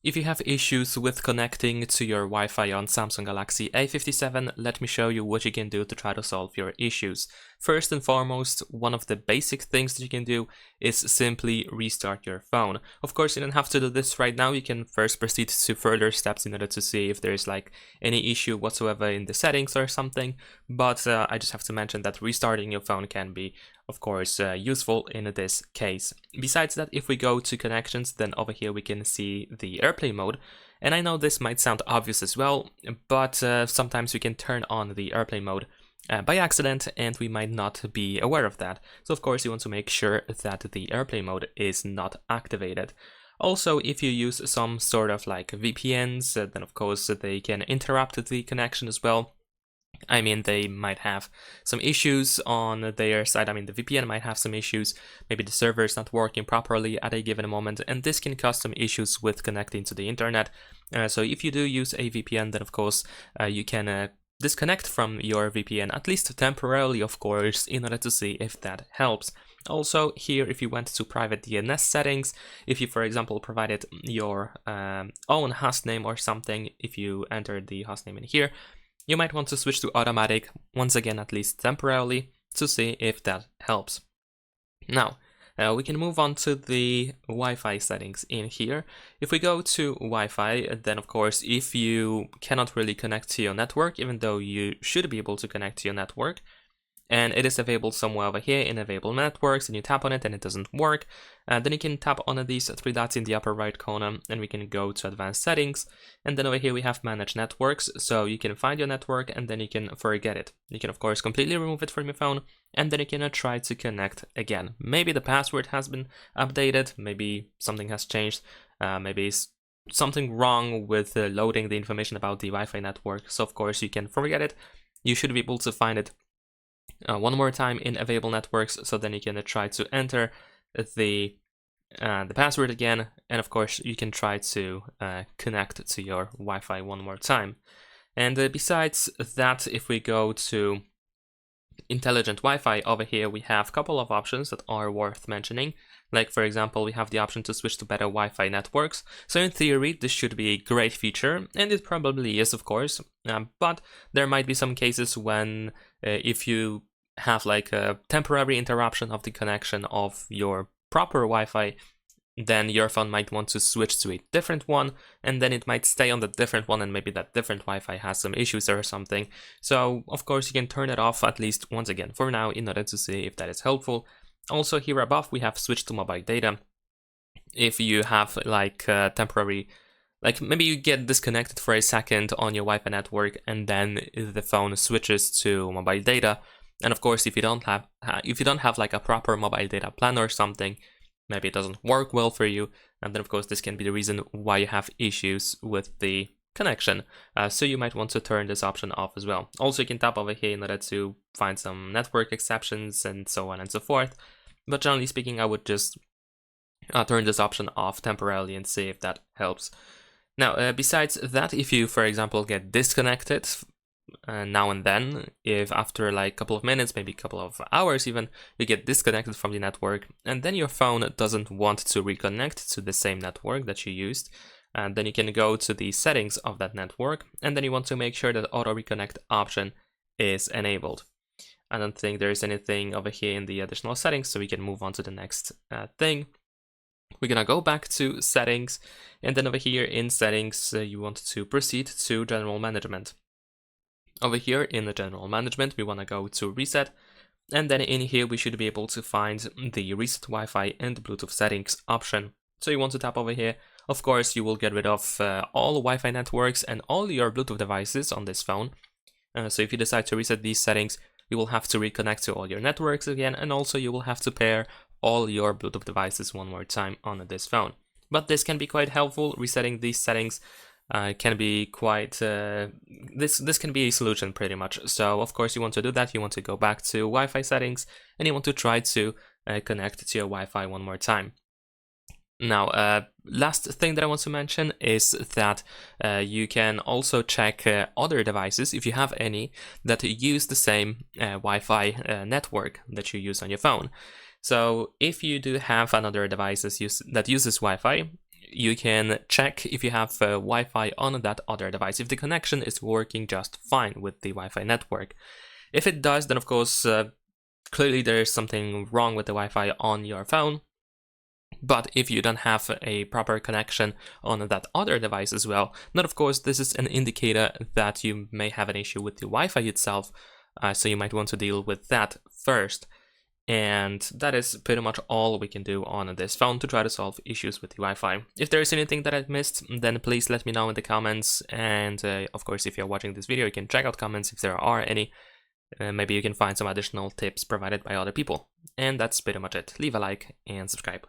If you have issues with connecting to your Wi-Fi on Samsung Galaxy A57, let me show you what you can do to try to solve your issues. First and foremost, one of the basic things that you can do is simply restart your phone. Of course, you don't have to do this right now. You can first proceed to further steps in order to see if there's any issue whatsoever in the settings or something, but I just have to mention that restarting your phone can be, of course, useful in this case. Besides that, if we go to connections, then over here we can see the airplane mode. And I know this might sound obvious as well, but sometimes we can turn on the airplane mode by accident, and we might not be aware of that. So of course you want to make sure that the airplane mode is not activated. Also, if you use some sort of VPNs, then of course they can interrupt the connection as well. I mean, they might have some issues on their side. I mean, the VPN might have some issues. Maybe the server is not working properly at a given moment, and this can cause some issues with connecting to the internet. So if you do use a VPN, then of course you can disconnect from your VPN, at least temporarily, of course, in order to see if that helps. Also, here, if you went to private DNS settings, if you, for example, provided your own hostname or something, if you entered the hostname in here, you might want to switch to automatic, once again, at least temporarily, to see if that helps. Now, we can move on to the Wi-Fi settings in here. If we go to Wi-Fi, then of course, if you cannot really connect to your network, even though you should be able to connect to your network, and it is available somewhere over here in available networks, and you tap on it and it doesn't work, then you can tap on these three dots in the upper right corner, and we can go to advanced settings, and then over here we have manage networks. So you can find your network and then you can forget it. You can of course completely remove it from your phone, and then you can try to connect again. Maybe the password has been updated, maybe something has changed, maybe something wrong with loading the information about the Wi-Fi network, so of course you can forget it. You should be able to find it one more time in available networks, so then you can try to enter the password again, and of course you can try to connect to your Wi-Fi one more time. And besides that, if we go to intelligent Wi-Fi, over here we have a couple of options that are worth mentioning. Like, for example, we have the option to switch to better Wi-Fi networks. So in theory, this should be a great feature, and it probably is, of course, but there might be some cases when if you have a temporary interruption of the connection of your proper Wi-Fi, then your phone might want to switch to a different one, and then it might stay on the different one, and maybe that different Wi-Fi has some issues or something. So of course you can turn it off, at least once again for now, in order to see if that is helpful. Also, here above we have switch to mobile data. If you have temporary, maybe you get disconnected for a second on your Wi-Fi network, and then the phone switches to mobile data. And of course, if you don't have a proper mobile data plan or something, maybe it doesn't work well for you, and then of course this can be the reason why you have issues with the connection. So you might want to turn this option off as well. Also, you can tap over here in order to find some network exceptions and so on and so forth. But generally speaking, I would just turn this option off temporarily and see if that helps. Now, besides that, if you, for example, get disconnected now and then, if after a couple of minutes, maybe a couple of hours even, you get disconnected from the network, and then your phone doesn't want to reconnect to the same network that you used, and then you can go to the settings of that network, and then you want to make sure that auto reconnect option is enabled. I don't think there's anything over here in the additional settings, so we can move on to the next thing. We're gonna go back to settings, and then over here in settings, you want to proceed to general management. Over here in the general management, we want to go to reset, and then in here we should be able to find the reset Wi-Fi and Bluetooth settings option. So you want to tap over here. Of course, you will get rid of all Wi-Fi networks and all your Bluetooth devices on this phone. So if you decide to reset these settings, you will have to reconnect to all your networks again, and also you will have to pair all your Bluetooth devices one more time on this phone. But this can be quite helpful. Resetting these settings can be quite this can be a solution pretty much. So of course you want to do that. You want to go back to Wi-Fi settings, and you want to try to connect to your Wi-Fi one more time. Now, last thing that I want to mention is that you can also check other devices, if you have any, that use the same Wi-Fi network that you use on your phone. So if you do have another device that uses Wi-Fi, you can check if you have Wi-Fi on that other device, if the connection is working just fine with the Wi-Fi network. If it does, then of course, clearly there is something wrong with the Wi-Fi on your phone. But if you don't have a proper connection on that other device as well, then of course this is an indicator that you may have an issue with the Wi-Fi itself, so you might want to deal with that first. And that is pretty much all we can do on this phone to try to solve issues with the Wi-Fi. If there is anything that I've missed, then please let me know in the comments, and of course if you're watching this video you can check out comments if there are any. Maybe you can find some additional tips provided by other people. And that's pretty much it. Leave a like and subscribe.